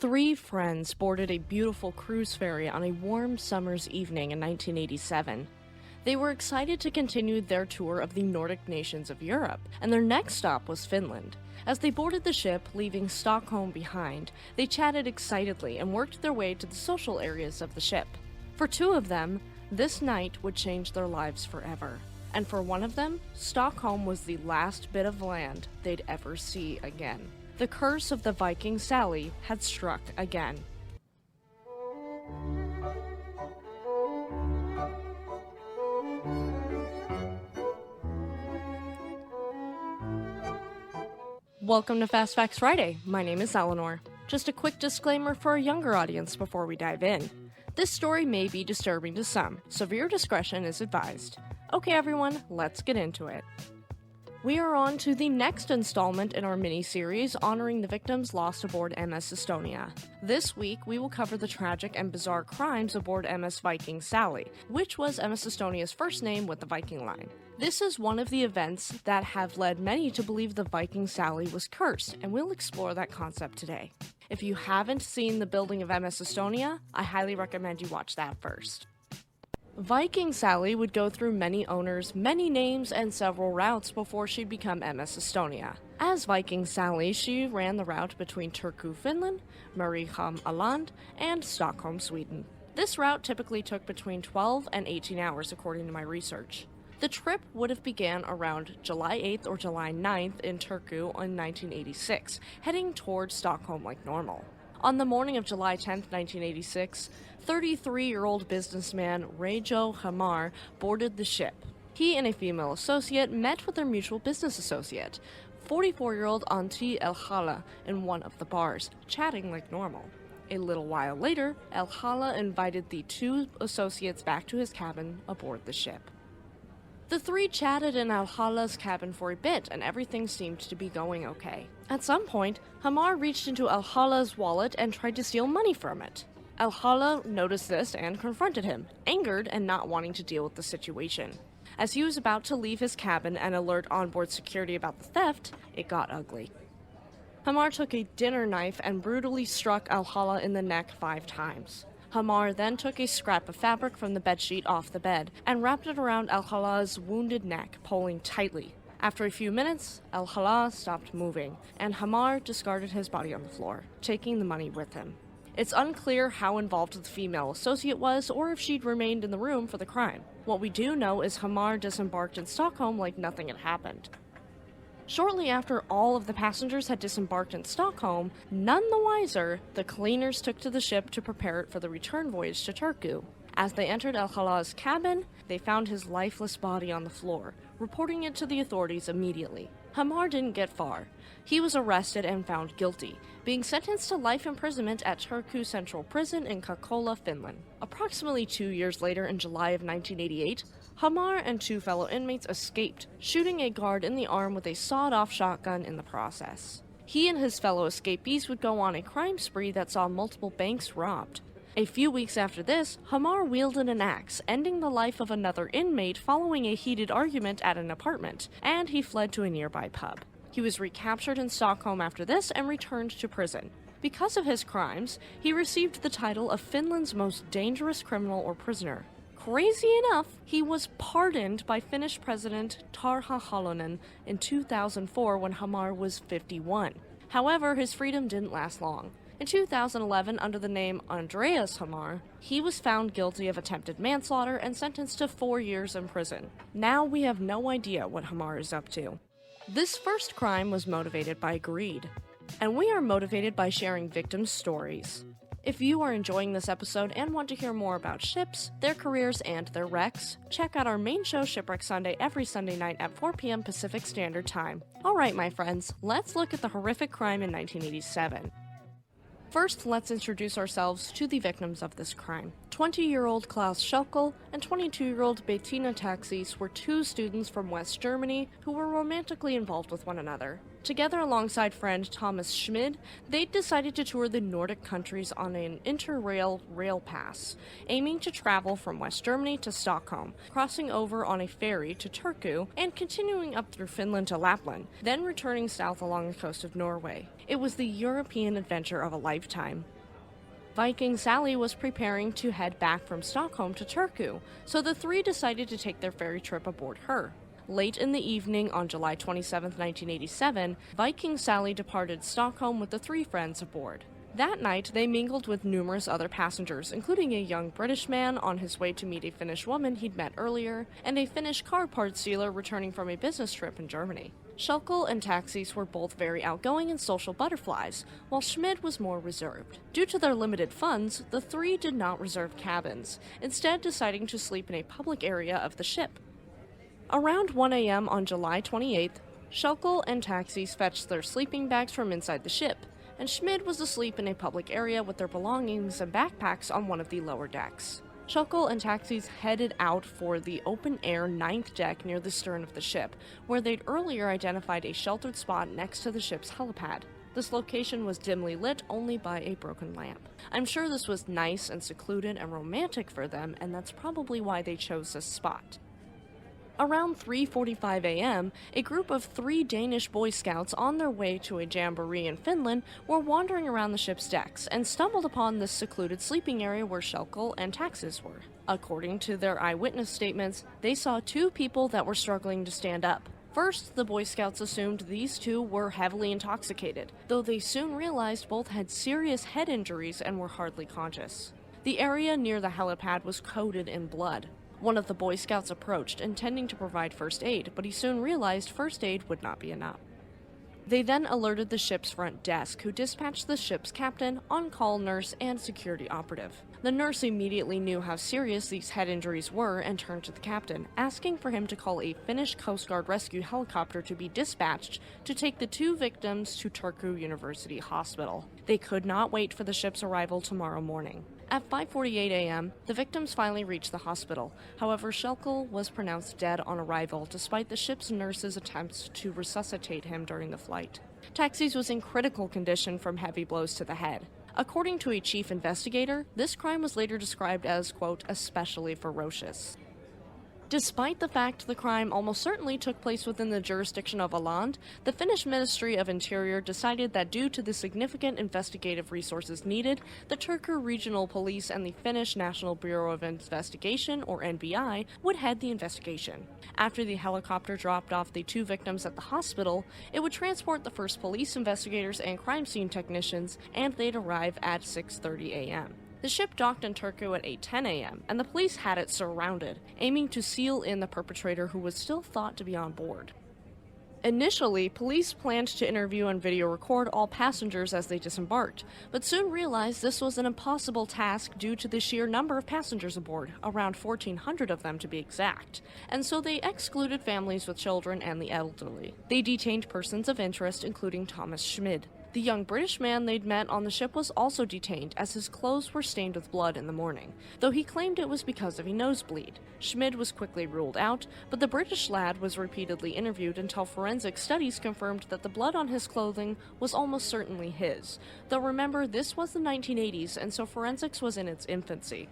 Three friends boarded a beautiful cruise ferry on a warm summer's evening in 1987. They were excited to continue their tour of the Nordic nations of Europe, and their next stop was Finland. As they boarded the ship, leaving Stockholm behind, they chatted excitedly and worked their way to the social areas of the ship. For two of them, this night would change their lives forever. And for one of them, Stockholm was the last bit of land they'd ever see again. The curse of the Viking Sally had struck again. Welcome to Fast Facts Friday. My name is Eleanor. Just a quick disclaimer for a younger audience before we dive in. This story may be disturbing to some, so viewer discretion is advised. Okay everyone, let's get into it. We are on to the next installment in our mini-series honoring the victims lost aboard MS Estonia. This week, we will cover the tragic and bizarre crimes aboard MS Viking Sally, which was MS Estonia's first name with the Viking Line. This is one of the events that have led many to believe the Viking Sally was cursed, and we'll explore that concept today. If you haven't seen the building of MS Estonia, I highly recommend you watch that first. Viking Sally would go through many owners, many names, and several routes before she'd become MS Estonia. As Viking Sally, she ran the route between Turku, Finland, Mariehamn, Åland, and Stockholm, Sweden. This route typically took between 12 and 18 hours according to my research. The trip would have began around July 8th or July 9th in Turku in 1986, heading towards Stockholm like normal. On the morning of July 10, 1986, 33-year-old businessman Reijo Hamar boarded the ship. He and a female associate met with their mutual business associate, 44-year-old Antti Elhala, in one of the bars, chatting like normal. A little while later, Elhala invited the two associates back to his cabin aboard the ship. The three chatted in Elhala's cabin for a bit, and everything seemed to be going okay. At some point, Hamar reached into Elhala's wallet and tried to steal money from it. Elhala noticed this and confronted him, angered and not wanting to deal with the situation. As he was about to leave his cabin and alert onboard security about the theft, it got ugly. Hamar took a dinner knife and brutally struck Elhala in the neck 5 times. Hamar then took a scrap of fabric from the bedsheet off the bed and wrapped it around Elhala's wounded neck, pulling tightly. After a few minutes, Elhala stopped moving, and Hamar discarded his body on the floor, taking the money with him. It's unclear how involved the female associate was or if she'd remained in the room for the crime. What we do know is Hamar disembarked in Stockholm like nothing had happened. Shortly after all of the passengers had disembarked in Stockholm, none the wiser, the cleaners took to the ship to prepare it for the return voyage to Turku. As they entered Elhala's cabin, they found his lifeless body on the floor, reporting it to the authorities immediately. Hamar didn't get far. He was arrested and found guilty, being sentenced to life imprisonment at Turku Central Prison in Kokkola, Finland. Approximately 2 years later, in July of 1988, Hamar and 2 fellow inmates escaped, shooting a guard in the arm with a sawed-off shotgun in the process. He and his fellow escapees would go on a crime spree that saw multiple banks robbed. A few weeks after this, Hamar wielded an axe, ending the life of another inmate following a heated argument at an apartment, and he fled to a nearby pub. He was recaptured in Stockholm after this and returned to prison. Because of his crimes, he received the title of Finland's most dangerous criminal or prisoner. Crazy enough, he was pardoned by Finnish President Tarha Halonen in 2004 when Hamar was 51. However, his freedom didn't last long. In 2011, under the name Andreas Hamar, he was found guilty of attempted manslaughter and sentenced to 4 years in prison. Now we have no idea what Hamar is up to. This first crime was motivated by greed, and we are motivated by sharing victims' stories. If you are enjoying this episode and want to hear more about ships, their careers, and their wrecks, check out our main show Shipwreck Sunday every Sunday night at 4 p.m. Pacific Standard Time. Alright my friends, let's look at the horrific crime in 1987. First, let's introduce ourselves to the victims of this crime. 20-year-old Klaus Schöckel and 22-year-old Bettina Taxis were 2 students from West Germany who were romantically involved with one another. Together alongside friend Thomas Schmid, they decided to tour the Nordic countries on an interrail rail pass, aiming to travel from West Germany to Stockholm, crossing over on a ferry to Turku, and continuing up through Finland to Lapland, then returning south along the coast of Norway. It was the European adventure of a lifetime. Viking Sally was preparing to head back from Stockholm to Turku, so the three decided to take their ferry trip aboard her. Late in the evening on July 27, 1987, Viking Sally departed Stockholm with the three friends aboard. That night, they mingled with numerous other passengers, including a young British man on his way to meet a Finnish woman he'd met earlier, and a Finnish car parts dealer returning from a business trip in Germany. Schulkel and Taxis were both very outgoing and social butterflies, while Schmid was more reserved. Due to their limited funds, the three did not reserve cabins, instead deciding to sleep in a public area of the ship. Around 1 a.m. on July 28th, Schulkel and Taxis fetched their sleeping bags from inside the ship, and Schmid was asleep in a public area with their belongings and backpacks on one of the lower decks. Schulkel and Taxis headed out for the open-air 9th deck near the stern of the ship, where they'd earlier identified a sheltered spot next to the ship's helipad. This location was dimly lit only by a broken lamp. I'm sure this was nice and secluded and romantic for them, and that's probably why they chose this spot. Around 3:45 a.m., a group of 3 Danish Boy Scouts on their way to a jamboree in Finland were wandering around the ship's decks and stumbled upon this secluded sleeping area where Schulkel and Taxis were. According to their eyewitness statements, they saw 2 people that were struggling to stand up. First, the Boy Scouts assumed these 2 were heavily intoxicated, though they soon realized both had serious head injuries and were hardly conscious. The area near the helipad was coated in blood. One of the Boy Scouts approached, intending to provide first aid, but he soon realized first aid would not be enough. They then alerted the ship's front desk, who dispatched the ship's captain, on-call nurse, and security operative. The nurse immediately knew how serious these head injuries were and turned to the captain, asking for him to call a Finnish Coast Guard rescue helicopter to be dispatched to take the 2 victims to Turku University Hospital. They could not wait for the ship's arrival tomorrow morning. At 5:48 a.m., the victims finally reached the hospital. However, Schulkel was pronounced dead on arrival despite the ship's nurses' attempts to resuscitate him during the flight. Taxis was in critical condition from heavy blows to the head. According to a chief investigator, this crime was later described as, quote, especially ferocious. Despite the fact the crime almost certainly took place within the jurisdiction of Åland, the Finnish Ministry of Interior decided that due to the significant investigative resources needed, the Turku Regional Police and the Finnish National Bureau of Investigation, or NBI, would head the investigation. After the helicopter dropped off the 2 victims at the hospital, it would transport the first police investigators and crime scene technicians, and they'd arrive at 6:30 a.m. The ship docked in Turku at 8:10 a.m., and the police had it surrounded, aiming to seal in the perpetrator who was still thought to be on board. Initially, police planned to interview and video record all passengers as they disembarked, but soon realized this was an impossible task due to the sheer number of passengers aboard, around 1,400 of them to be exact, and so they excluded families with children and the elderly. They detained persons of interest, including Thomas Schmid. The young British man they'd met on the ship was also detained, as his clothes were stained with blood in the morning, though he claimed it was because of a nosebleed. Schmid was quickly ruled out, but the British lad was repeatedly interviewed until forensic studies confirmed that the blood on his clothing was almost certainly his, though remember, this was the 1980s, and so forensics was in its infancy.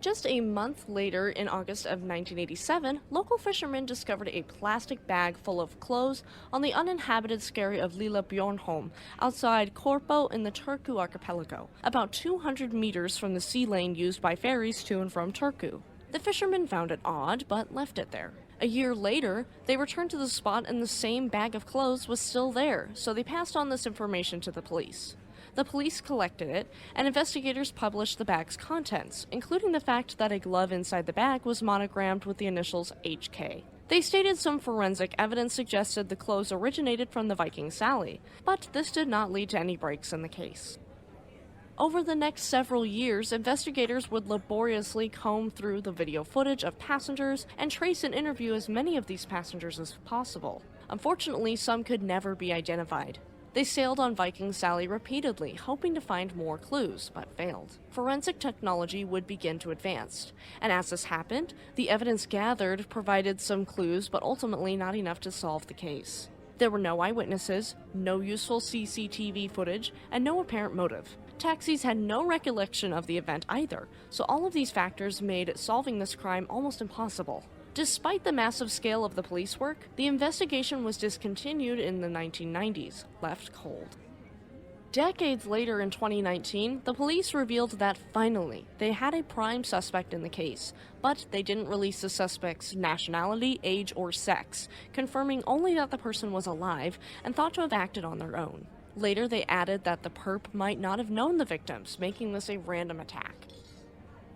Just a month later, in August of 1987, local fishermen discovered a plastic bag full of clothes on the uninhabited skerry of Lilla Bjornholm, outside Korpo in the Turku archipelago, about 200 meters from the sea lane used by ferries to and from Turku. The fishermen found it odd, but left it there. A year later, they returned to the spot and the same bag of clothes was still there, so they passed on this information to the police. The police collected it, and investigators published the bag's contents, including the fact that a glove inside the bag was monogrammed with the initials HK. They stated some forensic evidence suggested the clothes originated from the Viking Sally, but this did not lead to any breaks in the case. Over the next several years, investigators would laboriously comb through the video footage of passengers and trace and interview as many of these passengers as possible. Unfortunately, some could never be identified. They sailed on Viking Sally repeatedly, hoping to find more clues, but failed. Forensic technology would begin to advance, and as this happened, the evidence gathered provided some clues, but ultimately not enough to solve the case. There were no eyewitnesses, no useful CCTV footage, and no apparent motive. Taxis had no recollection of the event either, so all of these factors made solving this crime almost impossible. Despite the massive scale of the police work, the investigation was discontinued in the 1990s, left cold. Decades later in 2019, the police revealed that finally, they had a prime suspect in the case, but they didn't release the suspect's nationality, age, or sex, confirming only that the person was alive and thought to have acted on their own. Later, they added that the perp might not have known the victims, making this a random attack.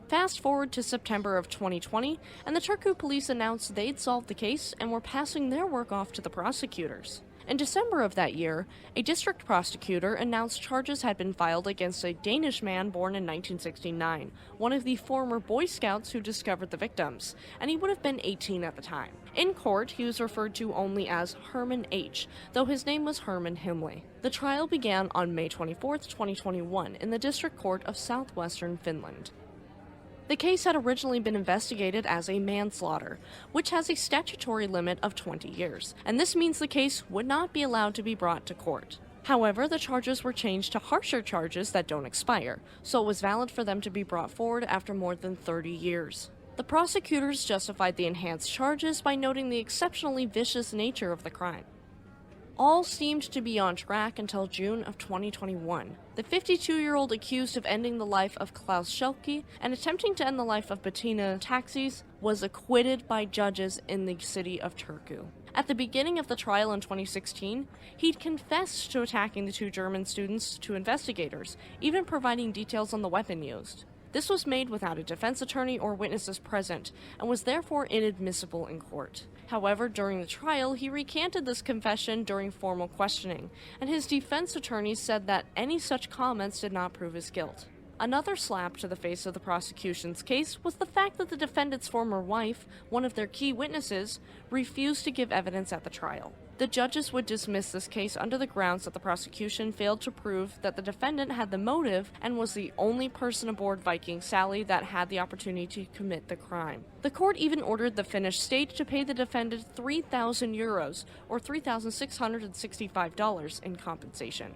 Fast forward to September of 2020, and the Turku police announced they'd solved the case and were passing their work off to the prosecutors. In December of that year, a district prosecutor announced charges had been filed against a Danish man born in 1969, one of the former Boy Scouts who discovered the victims, and he would have been 18 at the time. In court, he was referred to only as Herman H., though his name was Herman Himley. The trial began on May 24, 2021, in the District Court of Southwestern Finland. The case had originally been investigated as a manslaughter, which has a statutory limit of 20 years, and this means the case would not be allowed to be brought to court. However, the charges were changed to harsher charges that don't expire, so it was valid for them to be brought forward after more than 30 years. The prosecutors justified the enhanced charges by noting the exceptionally vicious nature of the crime. All seemed to be on track until June of 2021. The 52-year-old accused of ending the life of Klaus Schelke and attempting to end the life of Bettina Taxis was acquitted by judges in the city of Turku. At the beginning of the trial in 2016, he'd confessed to attacking the two German students to investigators, even providing details on the weapon used. This was made without a defense attorney or witnesses present, and was therefore inadmissible in court. However, during the trial, he recanted this confession during formal questioning, and his defense attorney said that any such comments did not prove his guilt. Another slap to the face of the prosecution's case was the fact that the defendant's former wife, one of their key witnesses, refused to give evidence at the trial. The judges would dismiss this case under the grounds that the prosecution failed to prove that the defendant had the motive and was the only person aboard Viking Sally that had the opportunity to commit the crime. The court even ordered the Finnish state to pay the defendant €3,000 or $3,665 in compensation.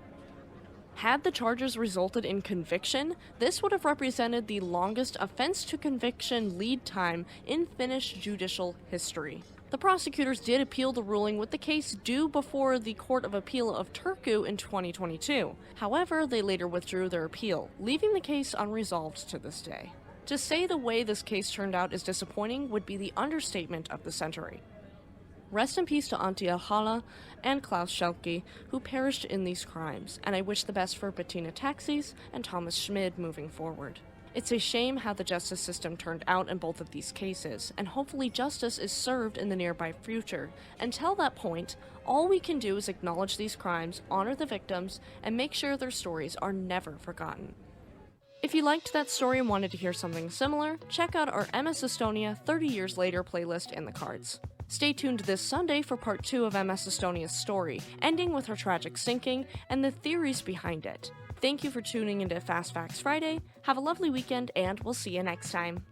Had the charges resulted in conviction, this would have represented the longest offense-to-conviction lead time in Finnish judicial history. The prosecutors did appeal the ruling, with the case due before the Court of Appeal of Turku in 2022. However, they later withdrew their appeal, leaving the case unresolved to this day. To say the way this case turned out is disappointing would be the understatement of the century. Rest in peace to Dyalla and Klaus Schelke, who perished in these crimes, and I wish the best for Bettina Taxis and Thomas Schmid moving forward. It's a shame how the justice system turned out in both of these cases, and hopefully justice is served in the nearby future. Until that point, all we can do is acknowledge these crimes, honor the victims, and make sure their stories are never forgotten. If you liked that story and wanted to hear something similar, check out our MS Estonia 30 Years Later playlist in the cards. Stay tuned this Sunday for part 2 of MS Estonia's story, ending with her tragic sinking and the theories behind it. Thank you for tuning into Fast Facts Friday. Have a lovely weekend, and we'll see you next time.